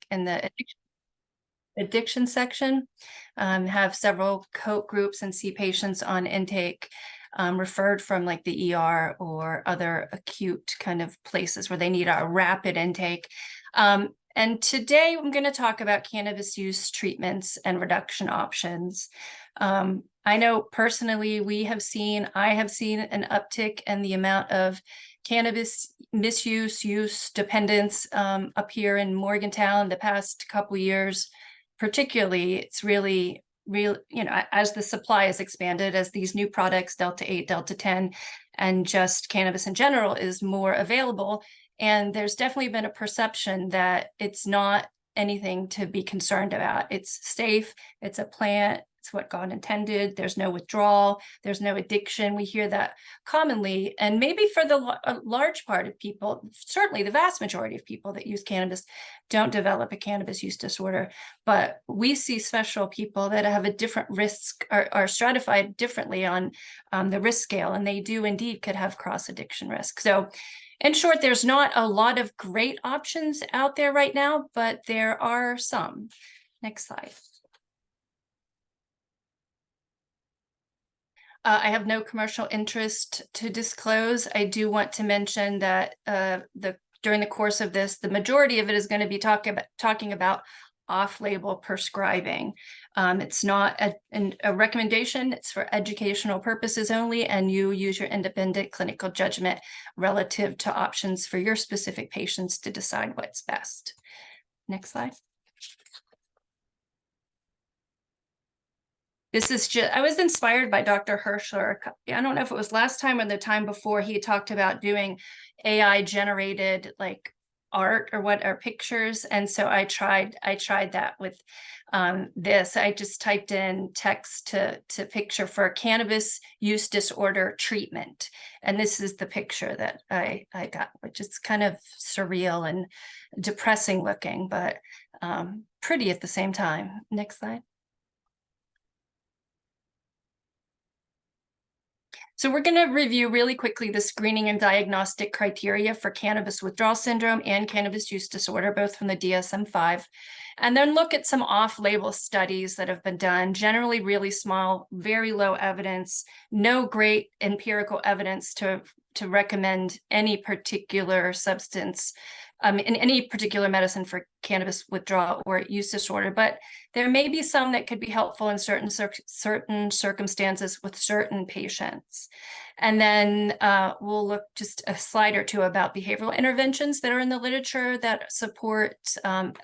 the addiction section, have several coat groups and see patients on intake referred from like the ER or other acute kind of places where they need a rapid intake. And today I'm going to talk about cannabis use treatments and reduction options. I know personally I have seen an uptick in the amount of cannabis misuse, use, dependence up here in Morgantown the past couple years. Particularly, it's really, as the supply is expanded, as these new products, Delta 8, Delta 10, and just cannabis in general is more available. And there's definitely been a perception that it's not anything to be concerned about. It's safe, it's a plant, it's what God intended, there's no withdrawal, there's no addiction. We hear that commonly, and maybe for a large part of people, certainly the vast majority of people that use cannabis don't develop a cannabis use disorder, but we see special people that have a different risk, are stratified differently on the risk scale, and they do indeed could have cross-addiction risk. So in short, there's not a lot of great options out there right now, but there are some. Next slide. I have no commercial interest to disclose. I do want to mention that during the course of this, the majority of it is going to be talking about off-label prescribing. It's not a recommendation. It's for educational purposes only, and you use your independent clinical judgment relative to options for your specific patients to decide what's best. Next slide. This is just, I was inspired by Dr. Hirschler. I don't know if it was last time or the time before, he talked about doing AI generated like art or pictures. And so I tried that with this. I just typed in text to picture for cannabis use disorder treatment. And this is the picture that I got, which is kind of surreal and depressing looking, but pretty at the same time. Next slide. So we're going to review really quickly the screening and diagnostic criteria for cannabis withdrawal syndrome and cannabis use disorder, both from the DSM-5, and then look at some off-label studies that have been done, generally really small, very low evidence, no great empirical evidence to recommend any particular substance in any particular medicine for cannabis withdrawal or use disorder, but there may be some that could be helpful in certain circumstances with certain patients. And then we'll look just a slide or two about behavioral interventions that are in the literature that support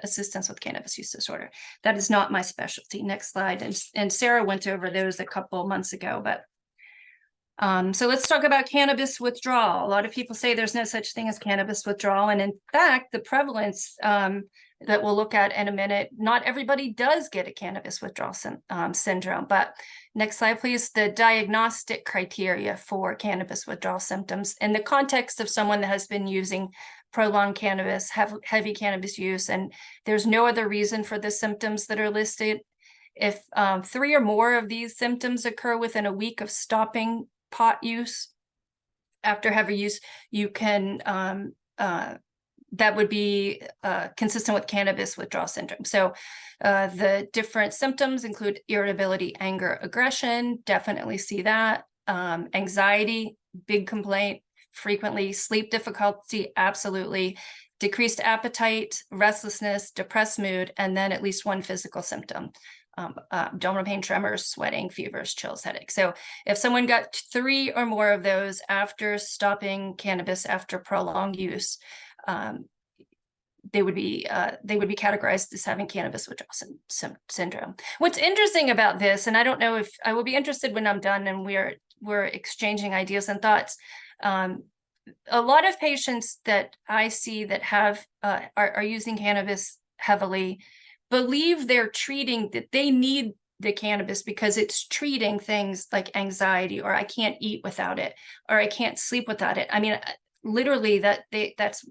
assistance with cannabis use disorder. That is not my specialty. Next slide. And Sarah went over those a couple months ago, but so let's talk about cannabis withdrawal. A lot of people say there's no such thing as cannabis withdrawal. And in fact, the prevalence that we'll look at in a minute, not everybody does get a cannabis withdrawal syndrome. But next slide, please. The diagnostic criteria for cannabis withdrawal symptoms in the context of someone that has been using prolonged cannabis, heavy cannabis use, and there's no other reason for the symptoms that are listed. If 3 or more of these symptoms occur within a week of stopping pot use after heavy use, you can that would be consistent with cannabis withdrawal syndrome. So the different symptoms include irritability, anger, aggression, definitely see that. Anxiety, big complaint, frequently. Sleep difficulty, absolutely. Decreased appetite, restlessness, depressed mood, and then at least one physical symptom. Abdominal pain, tremors, sweating, fevers, chills, headaches. So if someone got 3 or more of those after stopping cannabis after prolonged use, they would be categorized as having cannabis withdrawal syndrome. What's interesting about this, and I don't know if I will be interested when I'm done and we're exchanging ideas and thoughts. A lot of patients that I see that have are using cannabis heavily believe they're treating, that they need the cannabis because it's treating things like anxiety, or I can't eat without it, or I can't sleep without it. I mean, literally that's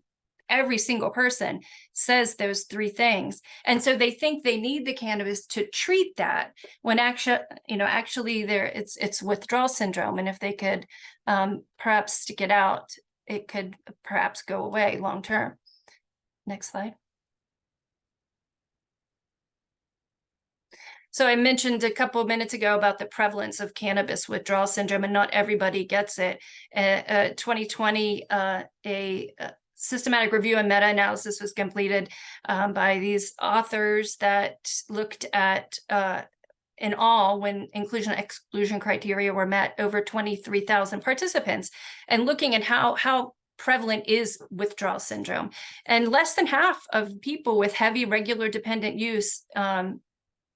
every single person says those 3 things. And so they think they need the cannabis to treat that, when actually it's withdrawal syndrome. And if they could perhaps stick it out, it could perhaps go away long term. Next slide. So I mentioned a couple of minutes ago about the prevalence of cannabis withdrawal syndrome, and not everybody gets it. 2020, a systematic review and meta-analysis was completed by these authors that looked at, in all, when inclusion and exclusion criteria were met, over 23,000 participants, and looking at how prevalent is withdrawal syndrome. And less than half of people with heavy regular dependent use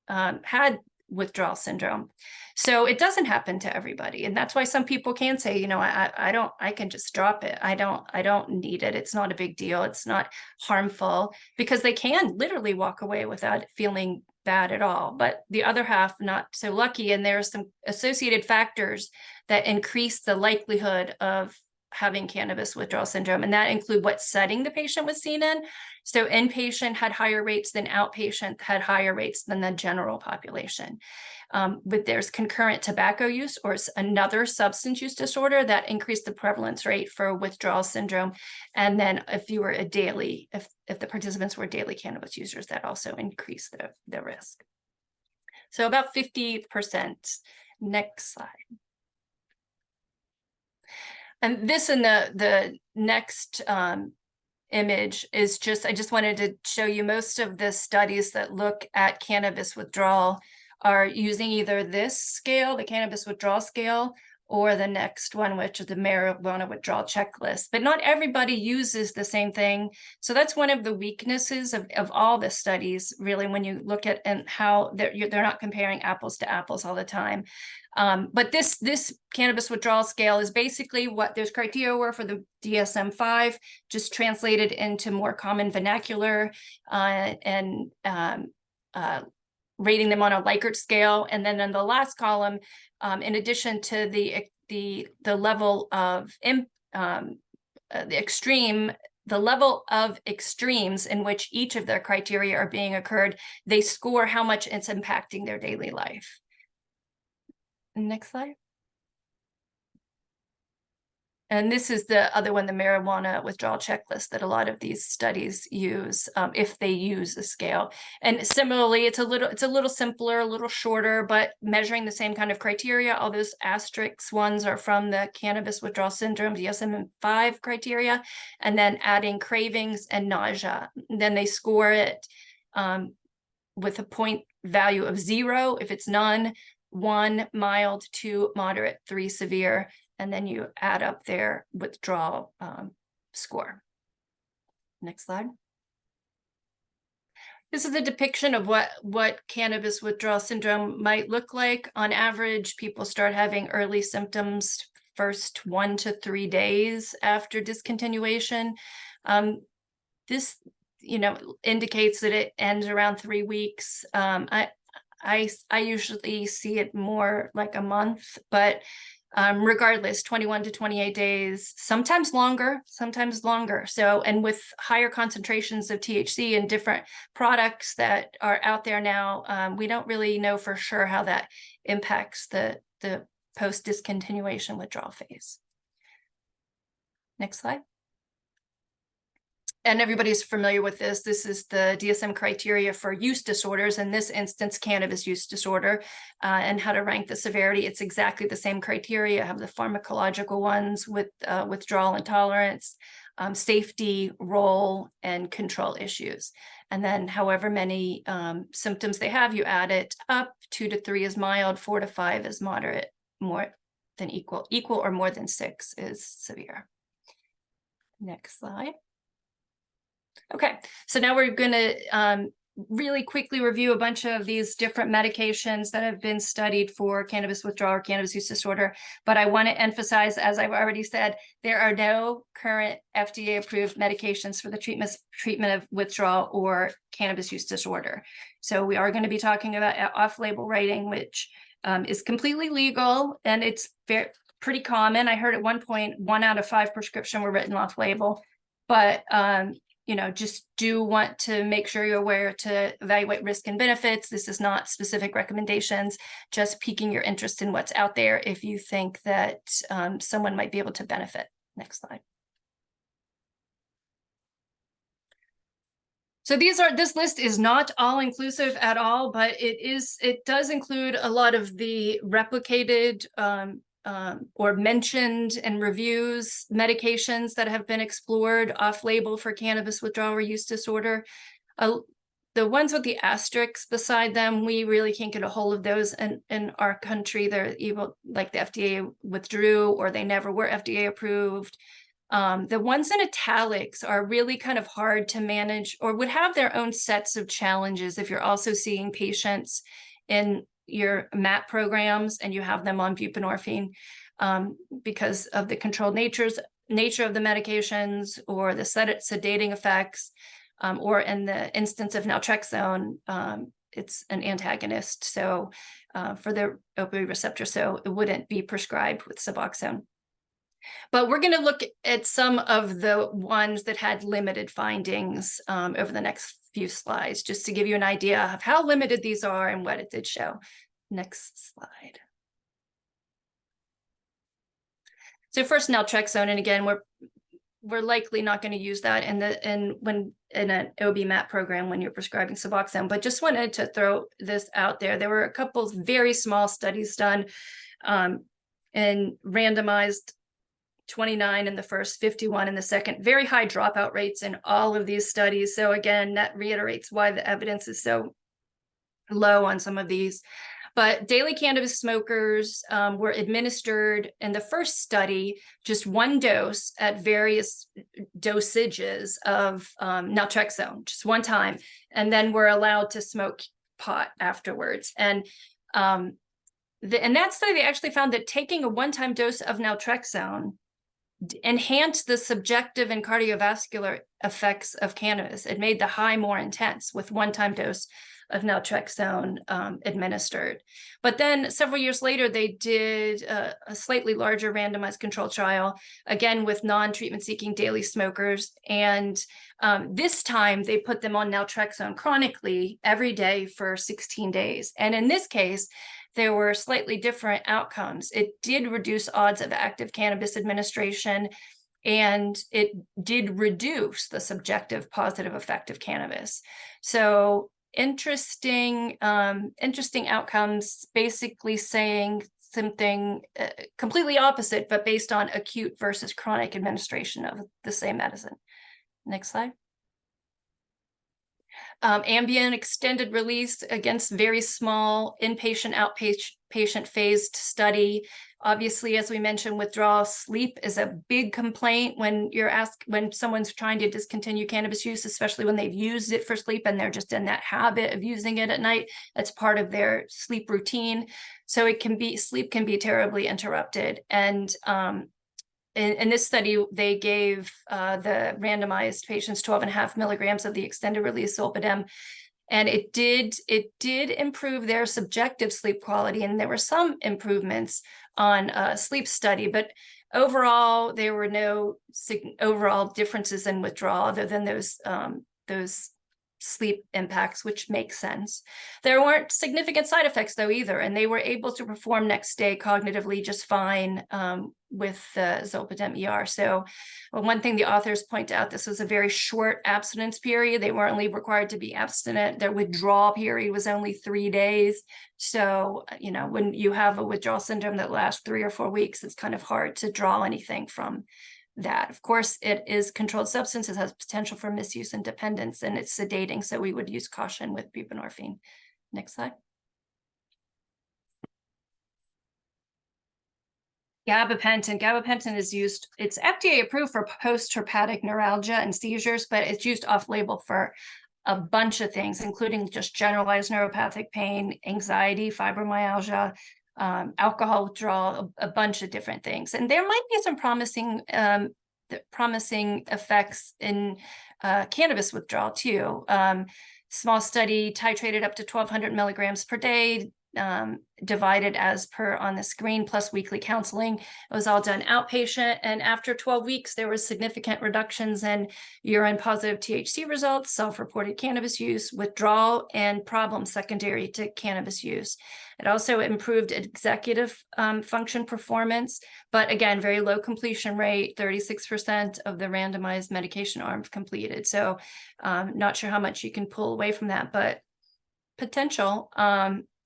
had withdrawal syndrome. So it doesn't happen to everybody. And that's why some people can say, you know, I can just drop it. I don't need it. It's not a big deal. It's not harmful, because they can literally walk away without feeling bad at all. But the other half, not so lucky. And there are some associated factors that increase the likelihood of having cannabis withdrawal syndrome, and that include what setting the patient was seen in. So inpatient had higher rates than outpatient, had higher rates than the general population. But there's concurrent tobacco use or another substance use disorder that increased the prevalence rate for withdrawal syndrome. And then if you were a daily, if the participants were daily cannabis users, that also increased the risk. So about 50%. Next slide. And this in the next image is just, I just wanted to show you most of the studies that look at cannabis withdrawal are using either this scale, the cannabis withdrawal scale, or the next one, which is the marijuana withdrawal checklist. But not everybody uses the same thing. So that's one of the weaknesses of all the studies, really, when you look at and how they're not comparing apples to apples all the time. But this cannabis withdrawal scale is basically what those criteria were for the DSM-5, just translated into more common vernacular, and rating them on a Likert scale. And then in the last column, in addition to the level of the extreme, the level of extremes in which each of their criteria are being occurred, they score how much it's impacting their daily life. Next slide. And this is the other one, the marijuana withdrawal checklist, that a lot of these studies use, if they use a scale. And similarly, it's a little simpler, a little shorter, but measuring the same kind of criteria. All those asterisk ones are from the cannabis withdrawal syndrome DSM-5 criteria, and then adding cravings and nausea. And then they score it with a point value of 0 if it's none, 1 mild, 2 moderate, 3 severe. And then you add up their withdrawal score. Next slide. This is a depiction of what cannabis withdrawal syndrome might look like. On average, people start having early symptoms first 1 to 3 days after discontinuation. This, indicates that it ends around 3 weeks. I usually see it more like a month, but regardless, 21 to 28 days, sometimes longer. So, and with higher concentrations of THC in different products that are out there now, we don't really know for sure how that impacts the post-discontinuation withdrawal phase. Next slide. And everybody's familiar with this. This is the DSM criteria for use disorders, in this instance, cannabis use disorder, and how to rank the severity. It's exactly the same criteria. I have the pharmacological ones with withdrawal intolerance, safety, role, and control issues. And then however many symptoms they have, you add it up. 2 to 3 is mild, 4 to 5 is moderate, more than equal or more than 6 is severe. Next slide. Okay, so now we're going to really quickly review a bunch of these different medications that have been studied for cannabis withdrawal or cannabis use disorder. But I want to emphasize, as I've already said, there are no current FDA-approved medications for the treatment of withdrawal or cannabis use disorder. So we are going to be talking about off-label writing, which is completely legal, and it's pretty common. I heard at one point 1 out of 5 prescriptions were written off-label, but just do want to make sure you're aware to evaluate risk and benefits. This is not specific recommendations, just piquing your interest in what's out there if you think that someone might be able to benefit. Next slide. So this list is not all inclusive at all, but it does include a lot of the replicated or mentioned in reviews medications that have been explored off-label for cannabis withdrawal or use disorder. The ones with the asterisks beside them, we really can't get a hold of those in our country. They're evil, like the FDA withdrew or they never were FDA approved. The ones in italics are really kind of hard to manage or would have their own sets of challenges if you're also seeing patients in your MAT programs and you have them on buprenorphine because of the controlled nature of the medications or the sedating effects, or in the instance of naltrexone, it's an antagonist, so for the opioid receptor, so it wouldn't be prescribed with Suboxone. But we're going to look at some of the ones that had limited findings over the next few slides, just to give you an idea of how limited these are and what it did show. Next slide. So first, naltrexone, and again, we're likely not going to use that in an OB-MAT program when you're prescribing Suboxone, but just wanted to throw this out there. There were a couple very small studies done and randomized 29 in the first, 51 in the second, very high dropout rates in all of these studies. So again, that reiterates why the evidence is so low on some of these. But daily cannabis smokers were administered in the first study just one dose at various dosages of naltrexone, just one time, and then were allowed to smoke pot afterwards. And in that study, they actually found that taking a one-time dose of naltrexone enhanced the subjective and cardiovascular effects of cannabis. It made the high more intense with one-time dose of naltrexone administered. But then several years later, they did a slightly larger randomized controlled trial, again with non-treatment seeking daily smokers. And this time they put them on naltrexone chronically every day for 16 days. And in this case, there were slightly different outcomes. It did reduce odds of active cannabis administration, and it did reduce the subjective positive effect of cannabis. So interesting outcomes, basically saying something completely opposite, but based on acute versus chronic administration of the same medicine. Next slide. Ambien extended release against very small inpatient, outpatient phased study. Obviously, as we mentioned, withdrawal sleep is a big complaint when someone's trying to discontinue cannabis use, especially when they've used it for sleep and they're just in that habit of using it at night. That's part of their sleep routine. So sleep can be terribly interrupted. And in this study, they gave the randomized patients 12.5 milligrams of the extended release zolpidem, and it did improve their subjective sleep quality, and there were some improvements on sleep study, but overall there were no overall differences in withdrawal other than those sleep impacts, which makes sense. There weren't significant side effects though either, and they were able to perform next day cognitively just fine with the zolpidem ER. So one thing the authors point out, this was a very short abstinence period. They weren't only required to be abstinent. Their withdrawal period was only 3 days. So, you know, when you have a withdrawal syndrome that lasts 3 or 4 weeks, it's kind of hard to draw anything from that. Of course, it is controlled substance. It has potential for misuse and dependence, and it's sedating. So we would use caution with buprenorphine. Next slide. Gabapentin is used, it's FDA approved for post-herpetic neuralgia and seizures, but it's used off-label for a bunch of things, including just generalized neuropathic pain, anxiety, fibromyalgia, alcohol withdrawal, a bunch of different things. And there might be some promising effects in cannabis withdrawal too. Small study titrated up to 1,200 milligrams per day, divided as per on the screen, plus weekly counseling. It was all done outpatient. And after 12 weeks, there was significant reductions in urine positive THC results, self-reported cannabis use, withdrawal, and problems secondary to cannabis use. It also improved executive function performance, but again, very low completion rate, 36% of the randomized medication arms completed. So not sure how much you can pull away from that, but potential.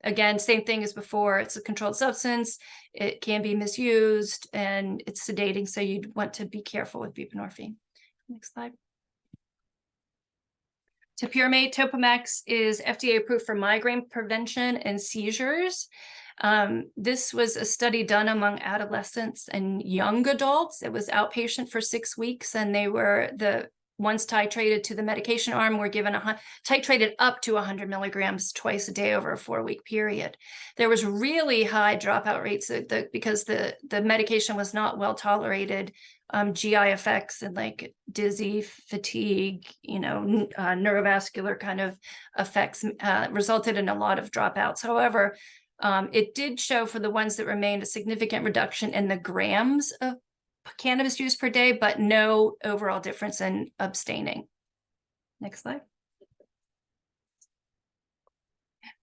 Again, same thing as before, it's a controlled substance, it can be misused, and it's sedating, so you'd want to be careful with buprenorphine. Next slide. Topiramate, Topamax, is FDA approved for migraine prevention and seizures. This was a study done among adolescents and young adults. It was outpatient for 6 weeks, and they were the ones titrated to the medication arm were given titrated up to 100 milligrams twice a day over a 4-week period. There was really high dropout rates because the medication was not well tolerated. GI effects and like dizzy, fatigue, neurovascular kind of effects resulted in a lot of dropouts. However, it did show for the ones that remained a significant reduction in the grams of cannabis use per day, but no overall difference in abstaining. Next slide.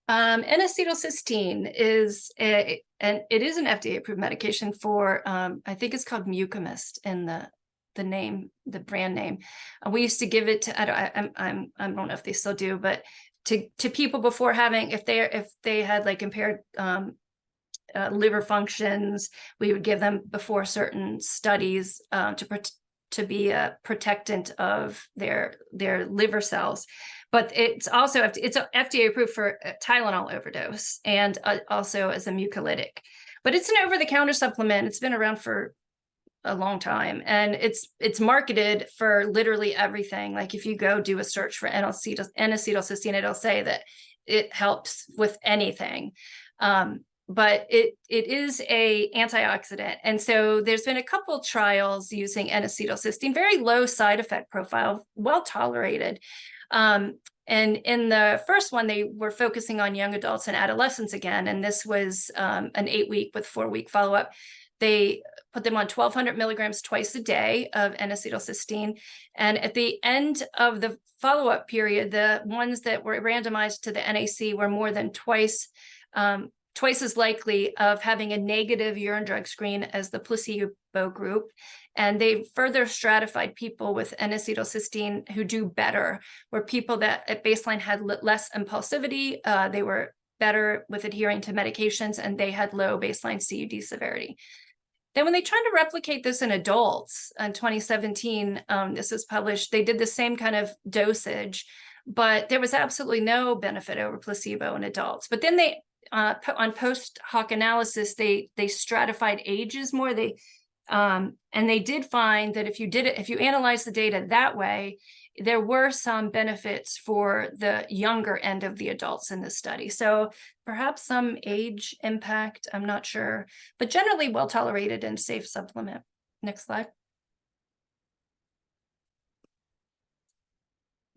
N-acetylcysteine is it is an FDA-approved medication for I think it's called Mucomist in the name, the brand name. We used to give it to I don't know if they still do, but to people before having if they had like impaired liver functions, we would give them before certain studies to be a protectant of their liver cells. But it's also it's FDA approved for Tylenol overdose and also as a mucolytic. But it's an over-the-counter supplement. It's been around for a long time, and it's marketed for literally everything. Like if you go do a search for N-acetylcysteine, it'll say that it helps with anything. But it is a antioxidant. And so there's been a couple trials using N-acetylcysteine, very low side effect profile, well tolerated. And in the first one, they were focusing on young adults and adolescents again. And this was an 8-week with 4-week follow-up. They put them on 1,200 milligrams twice a day of N-acetylcysteine. And at the end of the follow-up period, the ones that were randomized to the NAC were more than twice as likely of having a negative urine drug screen as the placebo group. And they further stratified people with N-acetylcysteine who do better, were people that at baseline had less impulsivity, they were better with adhering to medications, and they had low baseline CUD severity. Then when they tried to replicate this in adults in 2017, this was published, they did the same kind of dosage, but there was absolutely no benefit over placebo in adults. But then they on post hoc analysis, they stratified ages more. And they did find that if you analyze the data that way, there were some benefits for the younger end of the adults in this study. So perhaps some age impact, I'm not sure, but generally well tolerated and safe supplement. Next slide.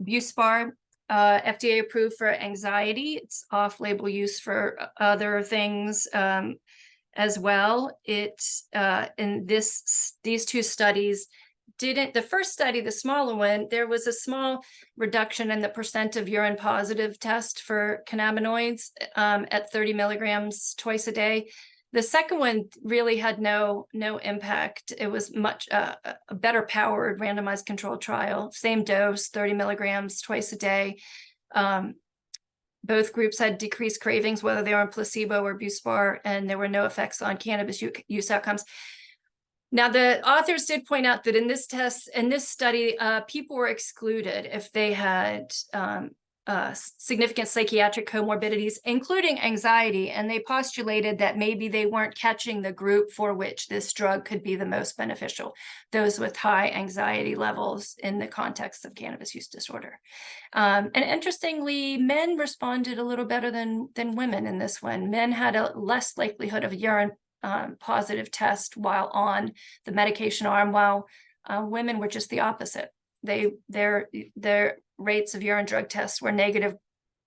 Buspar. FDA approved for anxiety. It's off-label use for other things as well. In these two studies the first study, the smaller one, there was a small reduction in the percent of urine positive test for cannabinoids at 30 milligrams twice a day. The second one really had no impact. It was much a better powered randomized controlled trial, same dose, 30 milligrams twice a day. Both groups had decreased cravings, whether they were on placebo or Buspar, and there were no effects on cannabis use outcomes. Now, the authors did point out that in this study, people were excluded if they had significant psychiatric comorbidities, including anxiety, and they postulated that maybe they weren't catching the group for which this drug could be the most beneficial, those with high anxiety levels in the context of cannabis use disorder. And interestingly, men responded a little better than women in this one. Men had a less likelihood of urine positive test while on the medication arm, while women were just the opposite. Their rates of urine drug tests were negative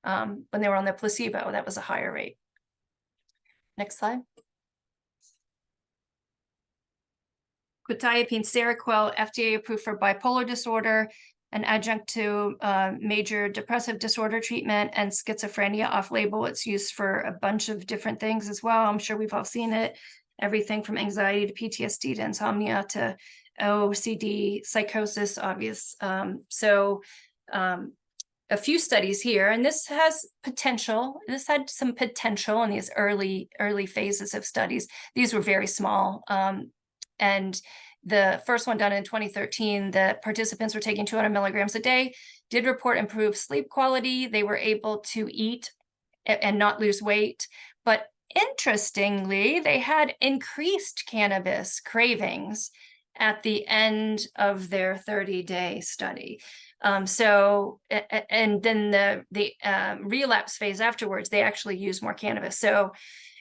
when they were on the placebo. That was a higher rate. Next slide. Quetiapine Seroquel, FDA approved for bipolar disorder, an adjunct to major depressive disorder treatment, and schizophrenia off-label. It's used for a bunch of different things as well. I'm sure we've all seen it. Everything from anxiety to PTSD to insomnia to OCD, psychosis, obvious. A few studies here, and this has potential. This had some potential in these early phases of studies. These were very small. And the first one done in 2013, the participants were taking 200 milligrams a day, did report improved sleep quality. They were able to eat and not lose weight. But interestingly, they had increased cannabis cravings at the end of their 30-day study. And then the relapse phase afterwards, they actually use more cannabis. So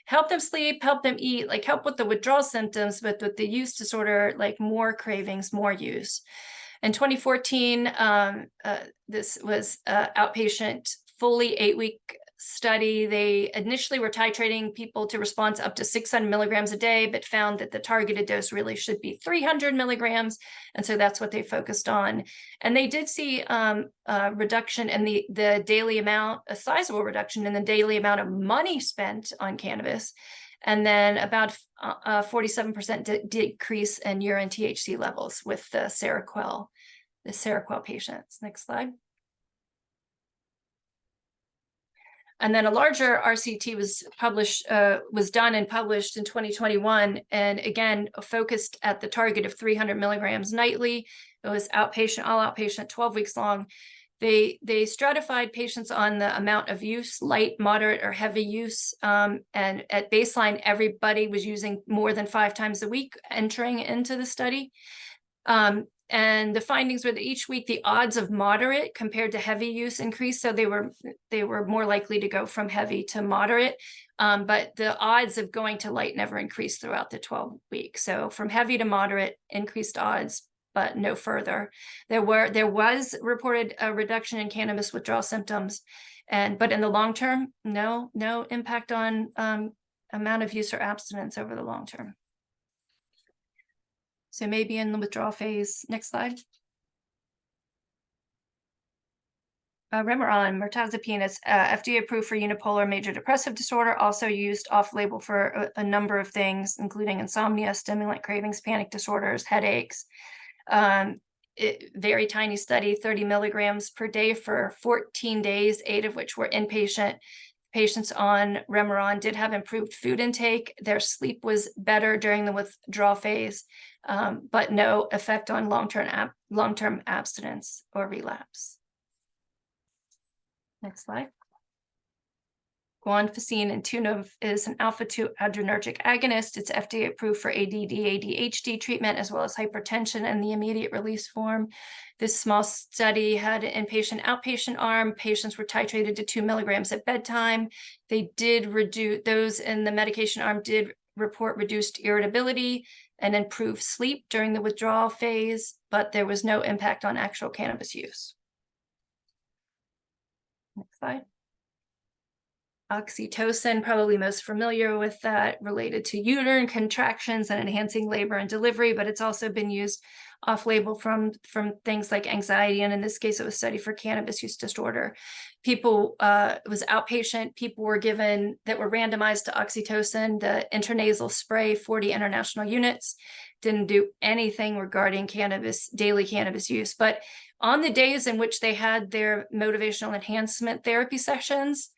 help them sleep, help them eat, like help with the withdrawal symptoms, but with the use disorder, like more cravings, more use. In 2014, this was outpatient, fully 8-week study. They initially were titrating people to response up to 600 milligrams a day, but found that the targeted dose really should be 300 milligrams. And so that's what they focused on. And they did see a reduction in the daily amount, a sizable reduction in the daily amount of money spent on cannabis. And then about 47% decrease in urine THC levels with the Seroquel patients. Next slide. And then a larger RCT was done and published in 2021, and again focused at the target of 300 milligrams nightly. It was outpatient, all outpatient, 12 weeks long. They stratified patients on the amount of use, light, moderate, or heavy use. And at baseline, everybody was using more than 5 times a week entering into the study. And the findings were that each week the odds of moderate compared to heavy use increased. So they were more likely to go from heavy to moderate. But the odds of going to light never increased throughout the 12 weeks. So from heavy to moderate, increased odds, but no further. There was reported a reduction in cannabis withdrawal symptoms, but in the long term, no impact on amount of use or abstinence over the long term. So maybe in the withdrawal phase. Next slide. Remeron, mirtazapine is FDA approved for unipolar major depressive disorder, also used off-label for a number of things, including insomnia, stimulant cravings, panic disorders, headaches. Very tiny study, 30 milligrams per day for 14 days, 8 of which were inpatient. Patients on Remeron did have improved food intake. Their sleep was better during the withdrawal phase, but no effect on long-term abstinence or relapse. Next slide. Guanfacine and Tunov is an alpha-2 adrenergic agonist. It's FDA approved for ADD, ADHD treatment, as well as hypertension in the immediate release form. This small study had an inpatient, outpatient arm. Patients were titrated to 2 milligrams at bedtime. They did reduce, those in the medication arm did report reduced irritability and improved sleep during the withdrawal phase, but there was no impact on actual cannabis use. Next slide. Oxytocin, probably most familiar with that, related to uterine contractions and enhancing labor and delivery, but it's also been used off-label from things like anxiety, and in this case, it was studied for cannabis use disorder. It was outpatient. People were given that were randomized to oxytocin, the intranasal spray, 40 international units. Didn't do anything regarding daily cannabis use, but on the days in which they had their motivational enhancement therapy sessions,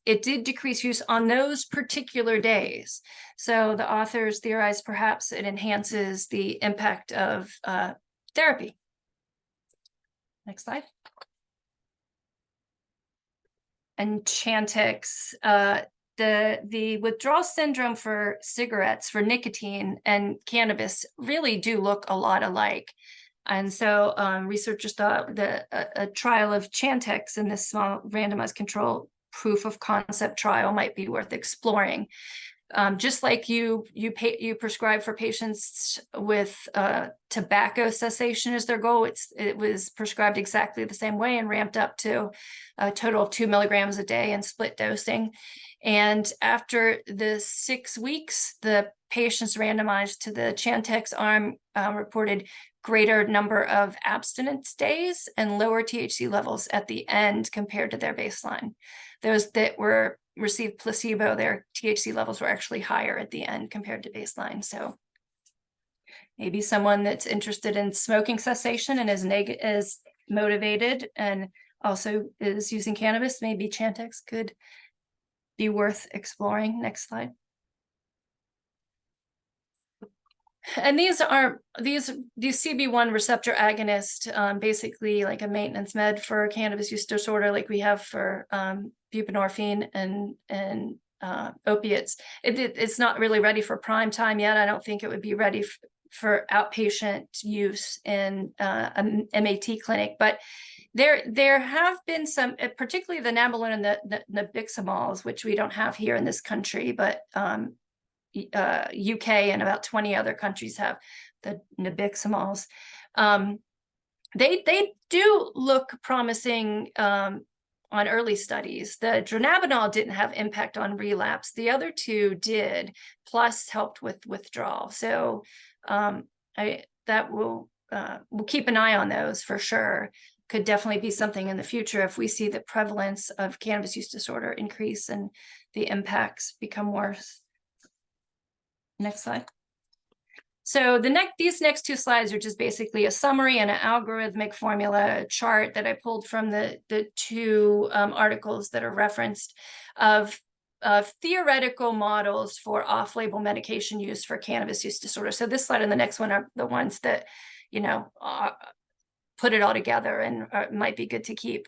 it did decrease use on those particular days. So the authors theorized perhaps it enhances the impact of therapy. Next slide. And Chantix, the withdrawal syndrome for cigarettes, for nicotine and cannabis really do look a lot alike. And so researchers thought that a trial of Chantix in this small randomized control proof of concept trial might be worth exploring. Just like you prescribe for patients with tobacco cessation as their goal, it was prescribed exactly the same way and ramped up to a total of 2 milligrams a day in split dosing. And after the 6 weeks, the patients randomized to the Chantix arm reported greater number of abstinence days and lower THC levels at the end compared to their baseline. Those that received placebo, their THC levels were actually higher at the end compared to baseline. So maybe someone that's interested in smoking cessation and is motivated and also is using cannabis, maybe Chantix could be worth exploring. Next slide. And these CB1 receptor agonists, basically like a maintenance med for cannabis use disorder, like we have for buprenorphine and opiates. It's not really ready for prime time yet. I don't think it would be ready for outpatient use in a MAT clinic, but there have been some, particularly the nabilone and the nabiximols, which we don't have here in this country, but UK and about 20 other countries have the nabiximols. They do look promising on early studies. The dronabinol didn't have impact on relapse. The other two did, plus helped with withdrawal. So we'll keep an eye on those for sure. Could definitely be something in the future if we see the prevalence of cannabis use disorder increase and the impacts become worse. Next slide. So these next two slides are just basically a summary and an algorithmic formula chart that I pulled from the two articles that are referenced of theoretical models for off-label medication use for cannabis use disorder. So this slide and the next one are the ones that, put it all together and might be good to keep.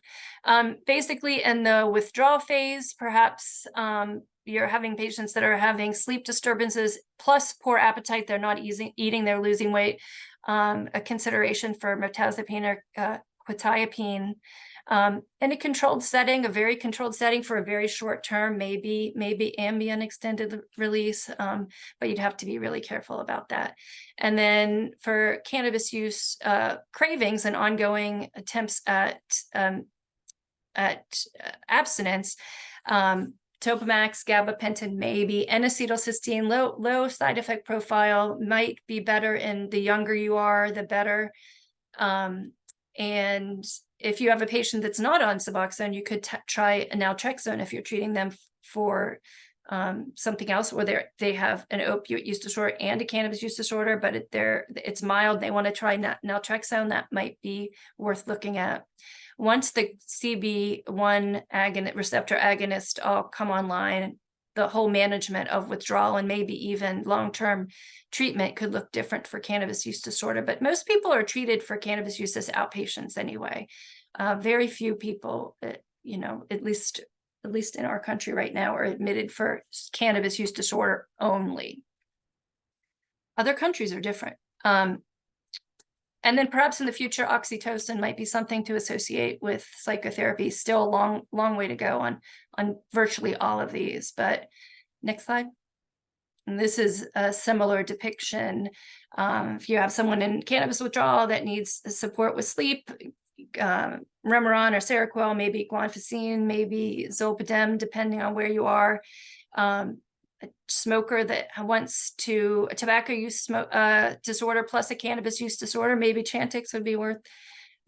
Basically, in the withdrawal phase, perhaps you're having patients that are having sleep disturbances plus poor appetite. They're not eating, they're losing weight. A consideration for mirtazapine or quetiapine. In a controlled setting, a very controlled setting for a very short term, maybe Ambien extended release, but you'd have to be really careful about that. And then for cannabis use cravings and ongoing attempts at abstinence, Topamax, gabapentin, maybe, N-acetylcysteine, low side effect profile, might be better in the younger you are, the better. And if you have a patient that's not on Suboxone, you could try naltrexone if you're treating them for something else, or they have an opioid use disorder and a cannabis use disorder, but it's mild. They want to try naltrexone. That might be worth looking at. Once the CB1 receptor agonist all come online, the whole management of withdrawal and maybe even long-term treatment could look different for cannabis use disorder. But most people are treated for cannabis use as outpatients anyway. Very few people, at least in our country right now, are admitted for cannabis use disorder only. Other countries are different. And then perhaps in the future, oxytocin might be something to associate with psychotherapy. Still a long way to go on virtually all of these. But next slide. And this is a similar depiction. If you have someone in cannabis withdrawal that needs support with sleep, Remeron or Seroquel, maybe guanfacine, maybe zolpidem, depending on where you are. A smoker that wants a tobacco use disorder plus a cannabis use disorder, maybe Chantix would be worth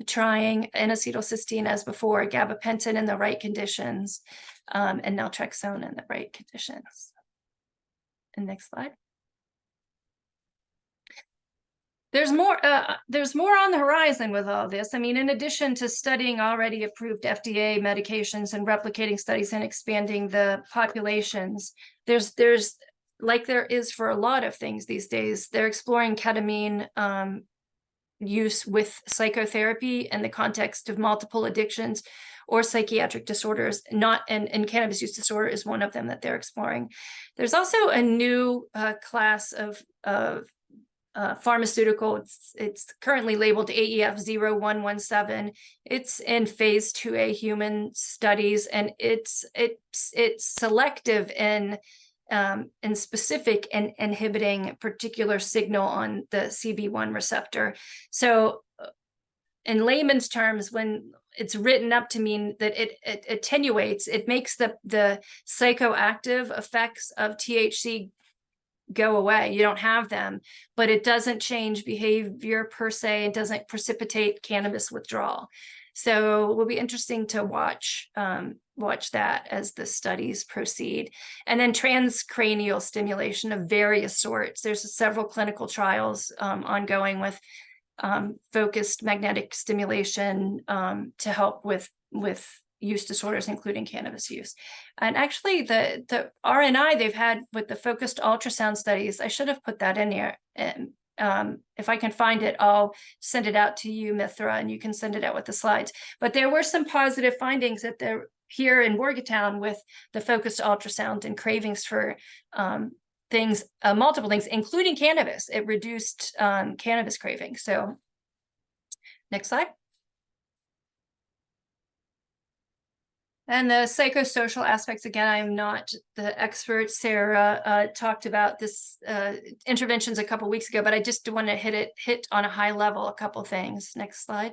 trying. N-acetylcysteine as before, gabapentin in the right conditions, and naltrexone in the right conditions. And next slide. There's more on the horizon with all this. I mean, in addition to studying already approved FDA medications and replicating studies and expanding the populations, there's like there is for a lot of things these days, they're exploring ketamine use with psychotherapy in the context of multiple addictions or psychiatric disorders, and cannabis use disorder is one of them that they're exploring. There's also a new class of pharmaceutical. It's currently labeled AEF 0117. It's in phase 2A human studies, and it's selective in in specific and inhibiting a particular signal on the CB1 receptor. So in layman's terms, when it's written up to mean that it attenuates, it makes the psychoactive effects of THC go away. You don't have them, but it doesn't change behavior per se. It doesn't precipitate cannabis withdrawal. So it will be interesting to watch that as the studies proceed. And then transcranial stimulation of various sorts. There's several clinical trials ongoing with focused magnetic stimulation to help with use disorders, including cannabis use. And actually the RNI they've had with the focused ultrasound studies, I should have put that in here. And if I can find it, I'll send it out to you, Mithra, and you can send it out with the slides. But there were some positive findings that here in Morgantown with the focused ultrasound and cravings for things, multiple things, including cannabis. It reduced cannabis cravings. So next slide. And the psychosocial aspects, again, I'm not the expert. Sarah talked about this interventions a couple weeks ago, but I just want to hit on a high level a couple things. Next slide.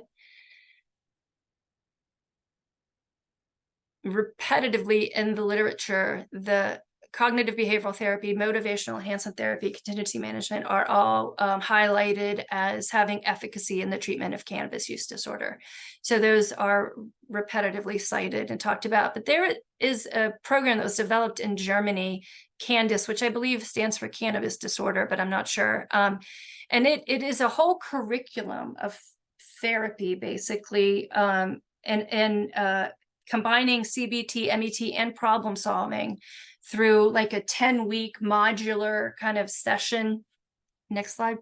Repetitively in the literature, the cognitive behavioral therapy, motivational enhancement therapy, contingency management are all highlighted as having efficacy in the treatment of cannabis use disorder. So those are repetitively cited and talked about. But there is a program that was developed in Germany, CANDIS, which I believe stands for cannabis disorder, but I'm not sure. And it is a whole curriculum of therapy, basically, and combining CBT, MET, and problem solving through like a 10-week modular kind of session. Next slide.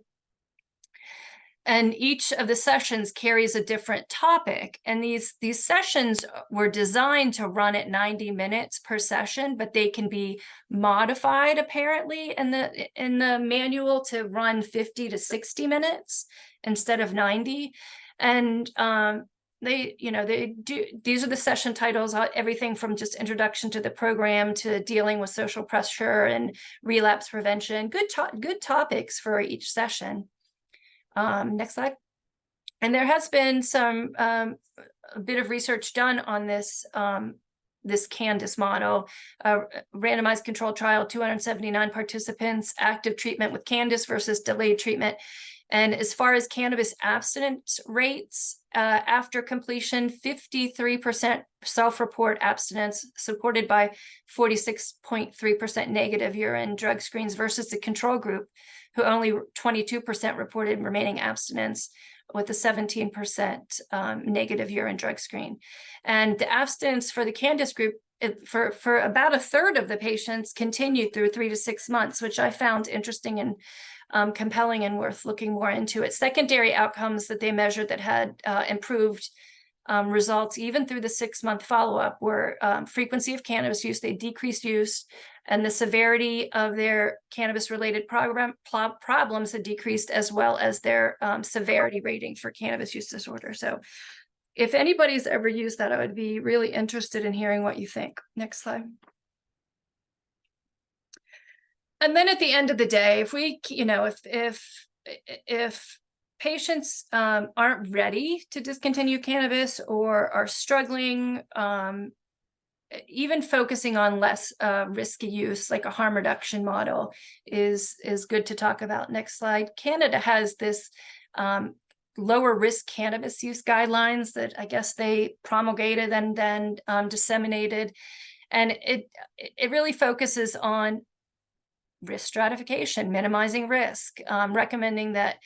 And each of the sessions carries a different topic. And these sessions were designed to run at 90 minutes per session, but they can be modified apparently in the manual to run 50 to 60 minutes instead of 90. And they do, these are the session titles, everything from just introduction to the program to dealing with social pressure and relapse prevention, good topics for each session. Next slide. And there has been some, a bit of research done on this, this CANDIS model, randomized controlled trial, 279 participants, active treatment with CANDIS versus delayed treatment. And as far as cannabis abstinence rates, after completion, 53% self-report abstinence, supported by 46.3% negative urine drug screens versus the control group, who only 22% reported remaining abstinence with a 17% negative urine drug screen. And the abstinence for the CANDIS group, for about a third of the patients, continued through 3 to 6 months, which I found interesting and compelling and worth looking more into it. Secondary outcomes that they measured that had improved results even through the 6-month follow-up were frequency of cannabis use. They decreased use, and the severity of their cannabis-related problems had decreased, as well as their severity rating for cannabis use disorder. So if anybody's ever used that, I would be really interested in hearing what you think. Next slide. And then at the end of the day, if we, if patients aren't ready to discontinue cannabis or are struggling, even focusing on less risky use, like a harm reduction model, is good to talk about. Next slide. Canada has this lower risk cannabis use guidelines that I guess they promulgated and then disseminated, and it really focuses on risk stratification, minimizing risk, recommending that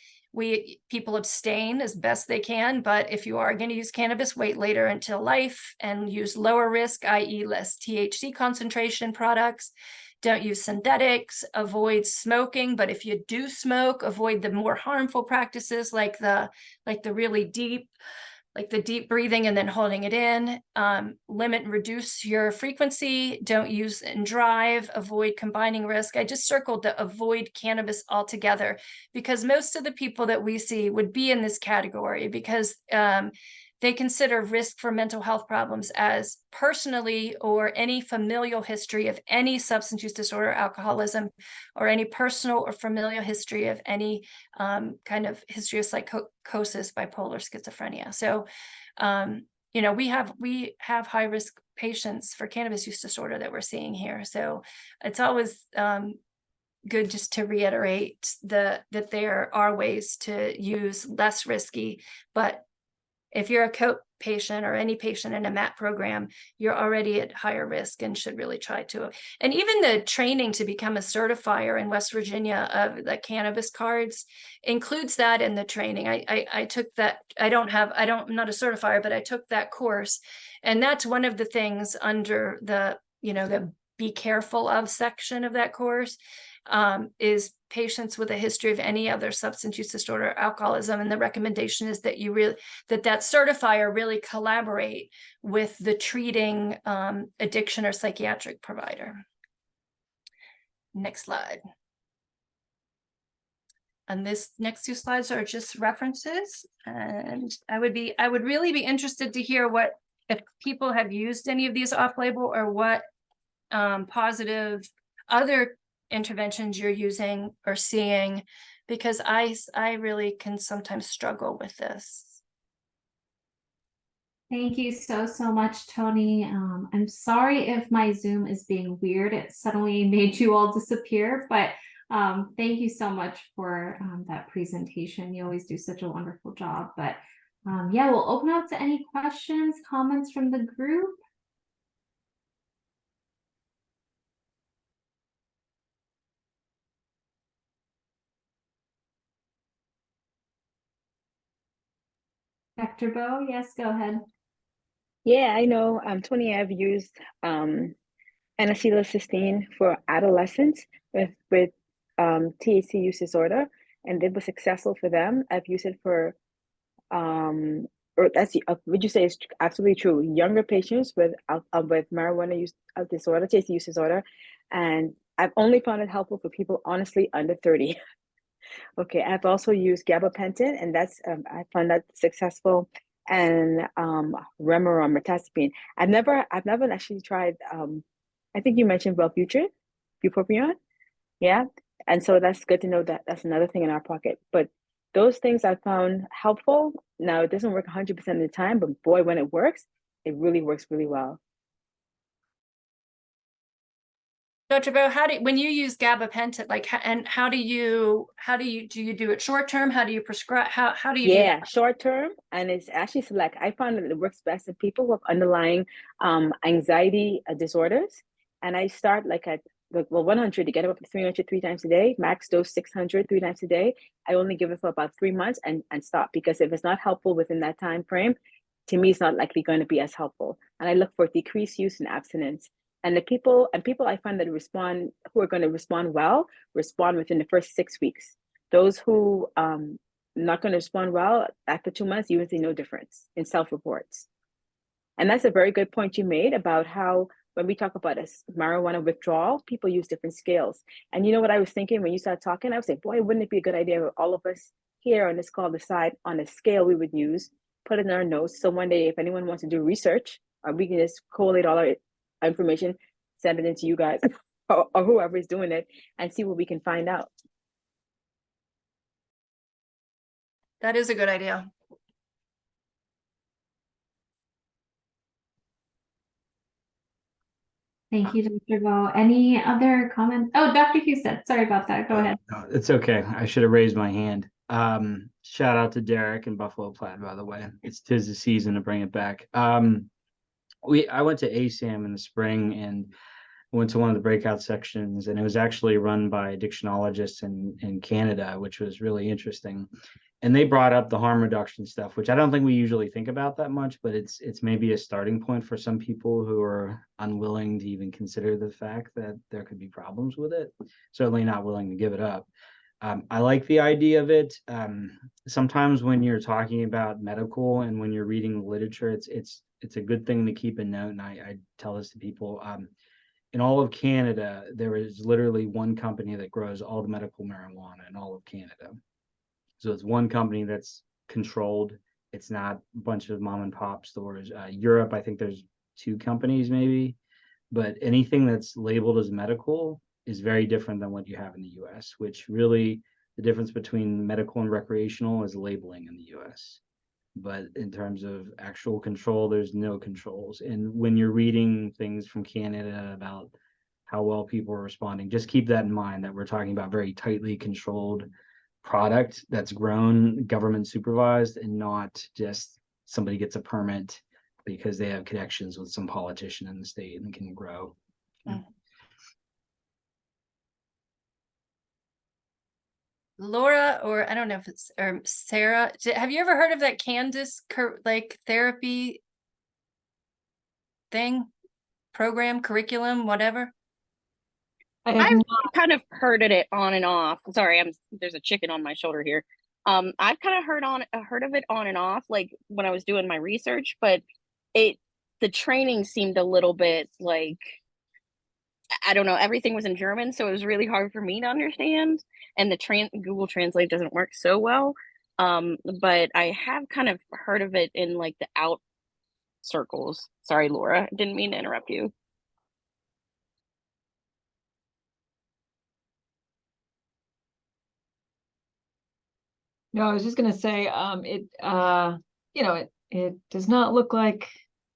people abstain as best they can, but if you are going to use cannabis, wait later until life and use lower risk, i.e. less THC concentration products. Don't use synthetics, avoid smoking, but if you do smoke, avoid the more harmful practices like the really deep, like the deep breathing and then holding it in. Limit and reduce your frequency. Don't use and drive. Avoid combining risk. I just circled the avoid cannabis altogether, because most of the people that we see would be in this category, because they consider risk for mental health problems as personally or any familial history of any substance use disorder, alcoholism, or any personal or familial history of any kind of history of psychosis, bipolar, schizophrenia. So, you know, we have high risk patients for cannabis use disorder that we're seeing here. So it's always good just to reiterate that there are ways to use less risky, but if you're a COPE patient or any patient in a MAT program, you're already at higher risk and should really try to. And even the training to become a certifier in West Virginia of the cannabis cards includes that in the training. I took that. I'm not a certifier, but I took that course. And that's one of the things under the, you know, the be careful of section of that course, is patients with a history of any other substance use disorder, alcoholism. And the recommendation is that that certifier really collaborate with the treating addiction or psychiatric provider. Next slide. And this next two slides are just references. And I would really be interested to hear if people have used any of these off-label, or what positive other interventions you're using or seeing, because I really can sometimes struggle with this. Thank you so much, Tony. I'm sorry if my Zoom is being weird. It suddenly made you all disappear, but thank you so much for that presentation. You always do such a wonderful job. But yeah, we'll open up to any questions, comments from the group. Dr. Bo, yes, go ahead. Yeah, I know. 20, I've used N-acetylcysteine for adolescents with THC use disorder, and it was successful for them. I've used it for or that's would you say is absolutely true, younger patients with marijuana use disorder, THC use disorder, and I've only found it helpful for people honestly under 30. Okay, I've also used gabapentin, and that's I found that successful, and Remeron, mirtazapine. I've never actually tried. I think you mentioned Wellbutrin, bupropion, yeah, and so that's good to know that that's another thing in our pocket. But those things I found helpful. Now it doesn't work 100% of the time, but boy, when it works, it really works really well. Dr. Bo, when you use gabapentin, how do you do it short term? How do you prescribe? How do you do that? Short term, and it's actually select. I found that it works best in people with underlying anxiety disorders, and I start at 100 to get up to 300 3 times a day, max dose 600 3 times a day. I only give it for about 3 months and stop, because if it's not helpful within that time frame, to me, it's not likely going to be as helpful. And I look for decreased use and abstinence. And the people I find that respond, who are going to respond well, respond within the first 6 weeks. Those who not going to respond well after 2 months, you would see no difference in self-reports. And that's a very good point you made about how when we talk about a marijuana withdrawal, people use different scales. And you know what I was thinking when you started talking? I was saying, boy, wouldn't it be a good idea if all of us here on this call decide on a scale we would use, put it in our notes. So one day, if anyone wants to do research, we can just collate all our information, send it into you guys or whoever is doing it, and see what we can find out. That is a good idea. Thank you, Dr. Bo. Any other comments? Oh, Dr. Houston, sorry about that. Go ahead. No, it's okay. I should have raised my hand. Shout out to Derek and Buffalo Plaid, by the way. It's 'tis the season to bring it back. I went to ASAM in the spring and went to one of the breakout sections, and it was actually run by addictionologists in Canada, which was really interesting. And they brought up the harm reduction stuff, which I don't think we usually think about that much, but it's maybe a starting point for some people who are unwilling to even consider the fact that there could be problems with it. Certainly not willing to give it up. I like the idea of it. Sometimes when you're talking about medical and when you're reading literature, it's a good thing to keep a note. And I tell this to people. In all of Canada, there is literally one company that grows all the medical marijuana in all of Canada. So it's one company that's controlled It's not a bunch of mom and pop stores. Europe, I think there's 2 companies maybe, but anything that's labeled as medical is very different than what you have in the US, which really the difference between medical and recreational is labeling in the US. But in terms of actual control, there's no controls. And when you're reading things from Canada about how well people are responding, just keep that in mind that we're talking about very tightly controlled product that's grown government supervised and not just somebody gets a permit because they have connections with some politician in the state and can grow. Laura, or I don't know if it's, or Sarah, have you ever heard of that Candace like therapy thing, program, curriculum, whatever? I've kind of heard it on and off. Sorry, there's a chicken on my shoulder here. I've kind of heard of it on and off, like when I was doing my research, but the training seemed a little bit like, I don't know, everything was in German, so it was really hard for me to understand, and the Google Translate doesn't work so well. But I have kind of heard of it in like the out circles. Sorry, Laura, didn't mean to interrupt you. No, I was just gonna say, it does not look like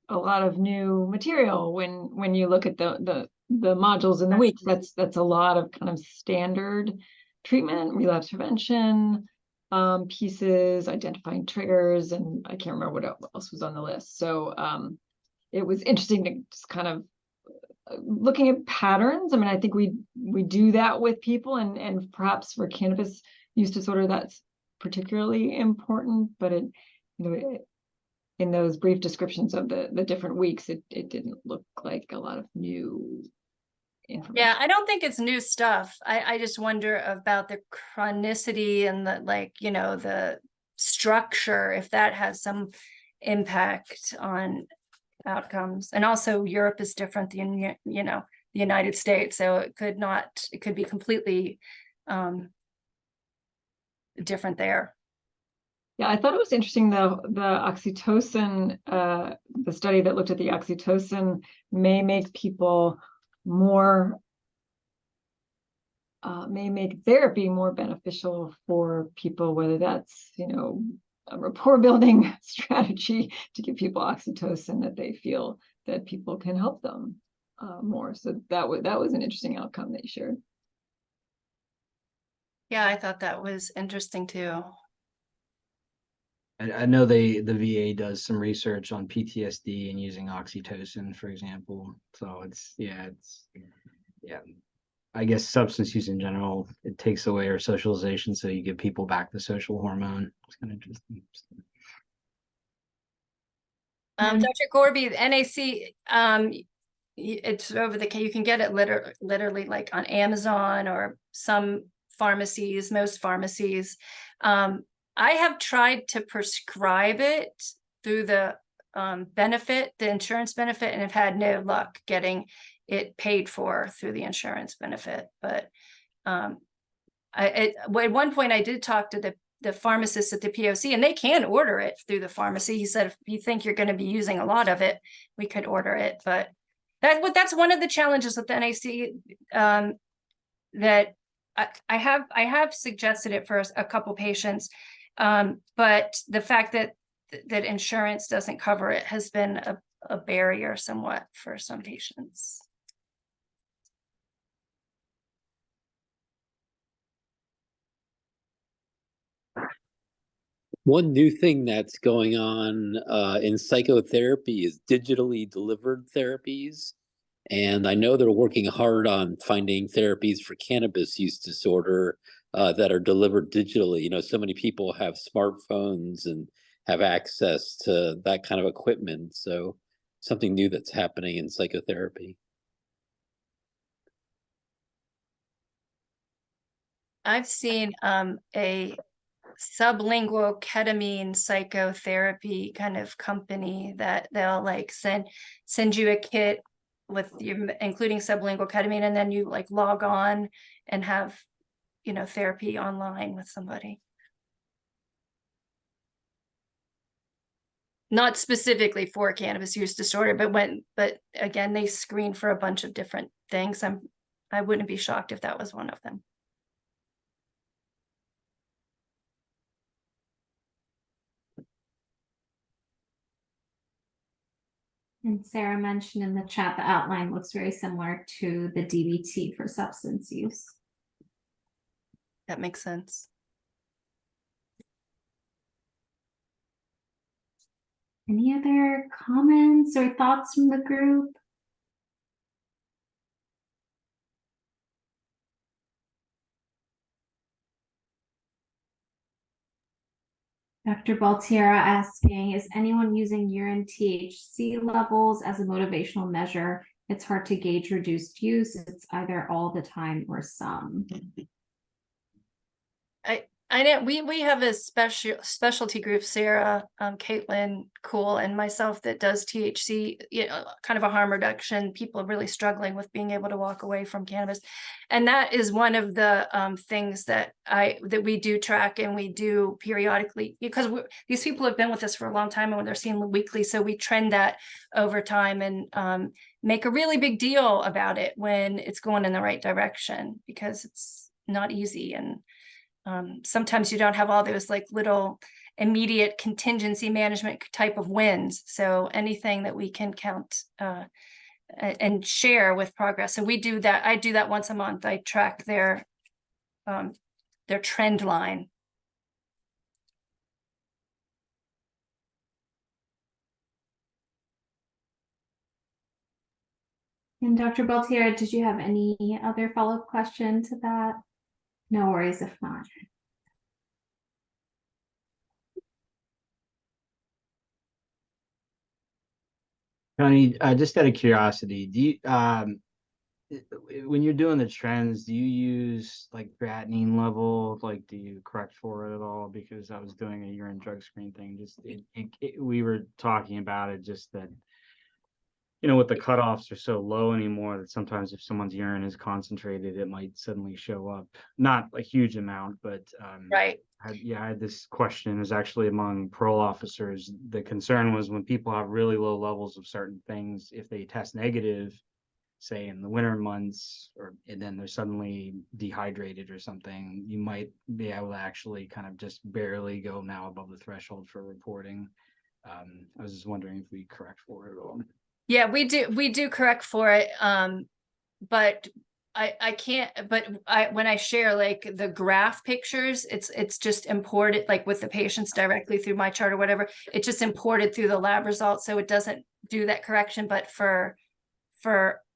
a lot of new material when you look at the modules in the week. That's a lot of kind of standard treatment, relapse prevention, pieces, identifying triggers, and I can't remember what else was on the list. So it was interesting to just kind of looking at patterns. I mean, I think we do that with people, and perhaps for cannabis use disorder, that's particularly important, but in those brief descriptions of the different weeks, it didn't look like a lot of new information. Yeah, I don't think it's new stuff. I just wonder about the chronicity and the, like, the structure, if that has some impact on outcomes. And also Europe is different than, the United States. So it could be completely different there. Yeah, I thought it was interesting though, the oxytocin, the study that looked at the oxytocin may make people may make therapy more beneficial for people, whether that's, a rapport building strategy to give people oxytocin, that they feel that people can help them more. So that was an interesting outcome they shared. Yeah, I thought that was interesting too. I know the VA does some research on PTSD and using oxytocin, for example. So I guess substance use in general, it takes away our socialization, so you give people back the social hormone. It's kind of interesting. Dr. Gorby, the NAC, it's over you can get it literally like on Amazon or some pharmacies, most pharmacies. I have tried to prescribe it through the insurance benefit, and have had no luck getting it paid for through the insurance benefit. But at one point I did talk to the pharmacist at the POC, and they can order it through the pharmacy. He said, if you think you're going to be using a lot of it, we could order it. But that's one of the challenges with NAC, that I have suggested it for a couple patients. But the fact that insurance doesn't cover it has been a barrier somewhat for some patients. One new thing that's going on in psychotherapy is digitally delivered therapies. And I know they're working hard on finding therapies for cannabis use disorder that are delivered digitally. So many people have smartphones and have access to that kind of equipment. So something new that's happening in psychotherapy. I've seen a sublingual ketamine psychotherapy kind of company that they'll like send you a kit with including sublingual ketamine, and then you like log on and have therapy online with somebody. not specifically for cannabis use disorder, but again, they screen for a bunch of different things. I wouldn't be shocked if that was one of them. And Sarah mentioned in the chat, the outline looks very similar to the DBT for substance use. That makes sense. Any other comments or thoughts from the group? Dr. Baltiera asking, is anyone using urine THC levels as a motivational measure? It's hard to gauge reduced use. It's either all the time or some. I know we have a specialty group, Sarah, Caitlin, Cool, and myself that does THC, kind of a harm reduction. People are really struggling with being able to walk away from cannabis. And that is one of the things that we do track and we do periodically, because these people have been with us for a long time and they're seen weekly. So we trend that over time and make a really big deal about it when it's going in the right direction, because it's not easy. And sometimes you don't have all those like little immediate contingency management type of wins. So anything that we can count and share with progress. And we do that. I do that once a month. I track their trend line. And Dr. Baltiera, did you have any other follow-up question to that? No worries if not. Tony, just out of curiosity, do you when you're doing the trends, do you use like creatinine level? Like, do you correct for it at all? Because I was doing a urine drug screen thing. Just we were talking about it, just that with the cutoffs are so low anymore that sometimes if someone's urine is concentrated, it might suddenly show up. Not a huge amount, but Right. I had this question. It was actually among parole officers. The concern was when people have really low levels of certain things, if they test negative, say in the winter months, and then they're suddenly dehydrated or something, you might be able to actually kind of just barely go now above the threshold for reporting. I was just wondering if we correct for it at all. Yeah, we do correct for it. But I can't, but when I share like the graph pictures, it's just imported like with the patients directly through my chart or whatever. It's just imported through the lab results. So it doesn't do that correction, but for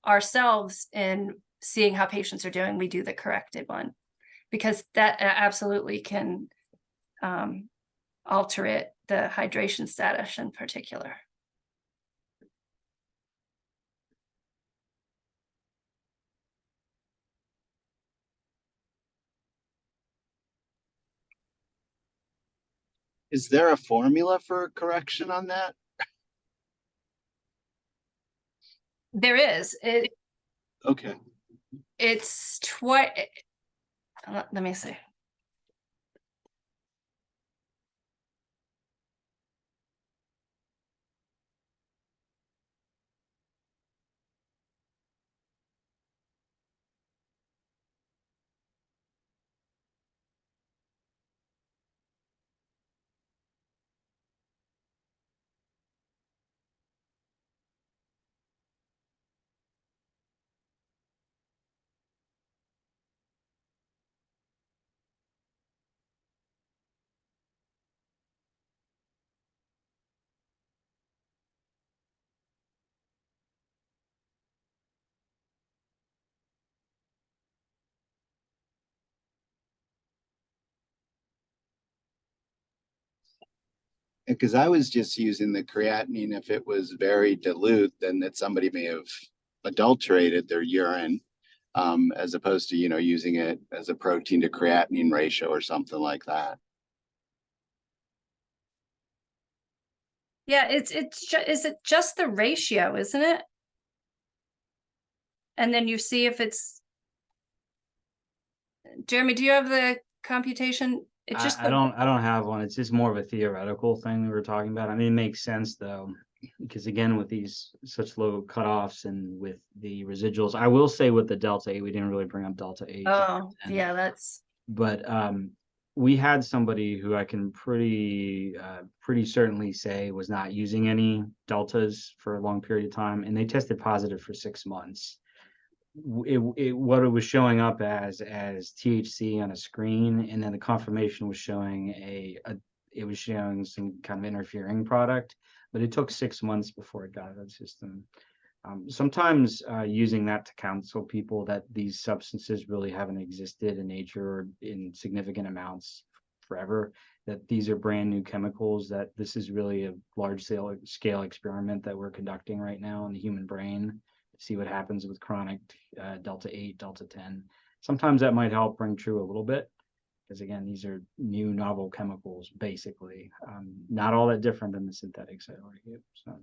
ourselves in seeing how patients are doing, we do the corrected one, because that absolutely can alter it, the hydration status in particular. Is there a formula for correction on that? There is. Okay. It's twice. Let me see. Because I was just using the creatinine. If it was very dilute, then that somebody may have adulterated their urine, as opposed to, using it as a protein to creatinine ratio or something like that. Yeah, is it just the ratio, isn't it? And then you see if it's, Jeremy, do you have the computation It's just I don't have one. It's just more of a theoretical thing we were talking about. I mean, it makes sense though, because again, with these such low cutoffs and with the residuals, I will say with the Delta 8, we didn't really bring up Delta 8. Oh, yeah, that's But we had somebody who I can pretty certainly say was not using any deltas for a long period of time, and they tested positive for 6 months. What it was showing up as THC on a screen, and then the confirmation was showing it was showing some kind of interfering product, but it took 6 months before it got out of the system. Sometimes using that to counsel people that these substances really haven't existed in nature or in significant amounts forever, that these are brand new chemicals, that this is really a large scale experiment that we're conducting right now in the human brain, see what happens with chronic Delta 8, Delta 10. Sometimes that might help ring true a little bit, because again, these are new novel chemicals, basically, not all that different than the synthetics I already gave. So.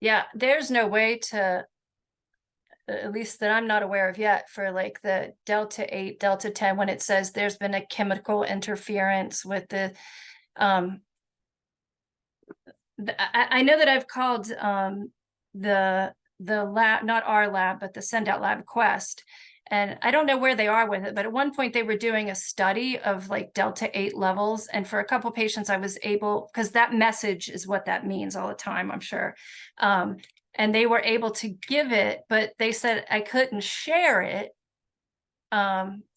yeah, there's no way to, at least that I'm not aware of yet, for like the Delta 8, Delta 10, when it says there's been a chemical interference with the I know that I've called the lab, not our lab, but the send out lab Quest, and I don't know where they are with it, but at one point they were doing a study of like Delta 8 levels, and for a couple patients I was able, because that message is what that means all the time, I'm sure, and they were able to give it, but they said I couldn't share it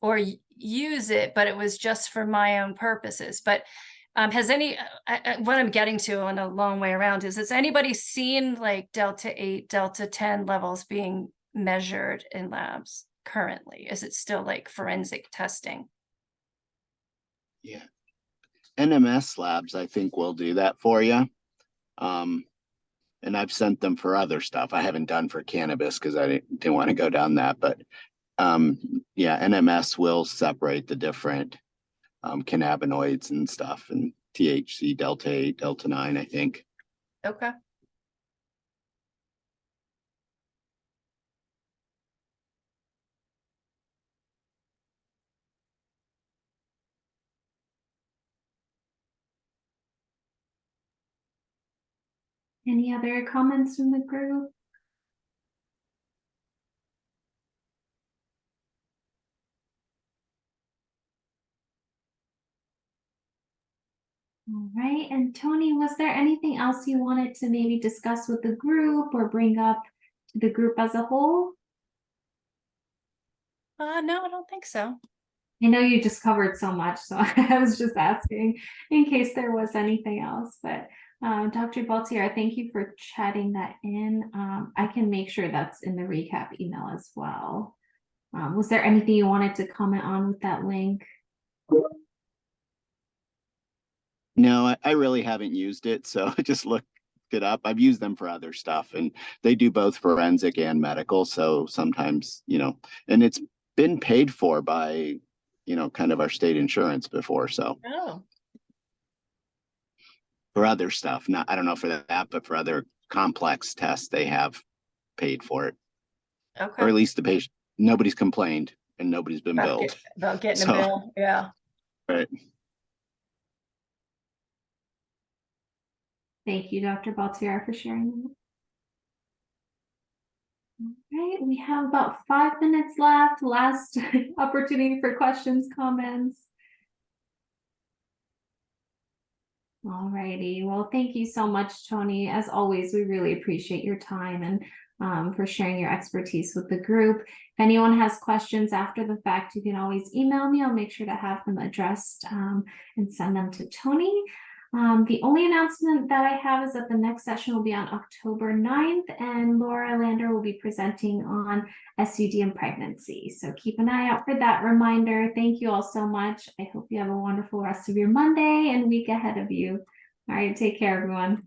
or use it, but it was just for my own purposes. But has what I'm getting to in a long way around is, has anybody seen like Delta 8, Delta 10 levels being measured in labs currently? Is it still like forensic testing? Yeah. NMS labs, I think, will do that for you. And I've sent them for other stuff. I haven't done for cannabis because I didn't want to go down that. But yeah, NMS will separate the different cannabinoids and stuff, and THC, Delta 8, Delta 9, I think. Okay. Any other comments from the group? All right, and Tony, was there anything else you wanted to maybe discuss with the group or bring up to the group as a whole? No, I don't think so. I know you just covered so much, so I was just asking in case there was anything else. But Dr. Baltier, thank you for chatting that in. I can make sure that's in the recap email as well. Was there anything you wanted to comment on with that link? No, I really haven't used it, so I just looked it up. I've used them for other stuff, and they do both forensic and medical. So sometimes, and it's been paid for by, kind of our state insurance before. So for other stuff, I don't know for that, but for other complex tests, they have paid for it. Okay. Or at least the patient, nobody's complained and nobody's been billed. About getting a bill. Yeah. Right. Thank you, Dr. Baltier, for sharing that. All right, we have about 5 minutes left. Last opportunity for questions, comments. All righty. Well, thank you so much, Tony. As always, we really appreciate your time and for sharing your expertise with the group. If anyone has questions after the fact, you can always email me. I'll make sure to have them addressed and send them to Tony. The only announcement that I have is that the next session will be on October 9th, and Laura Lander will be presenting on SUD and pregnancy. So keep an eye out for that reminder. Thank you all so much. I hope you have a wonderful rest of your Monday and week ahead of you. All right, take care, everyone.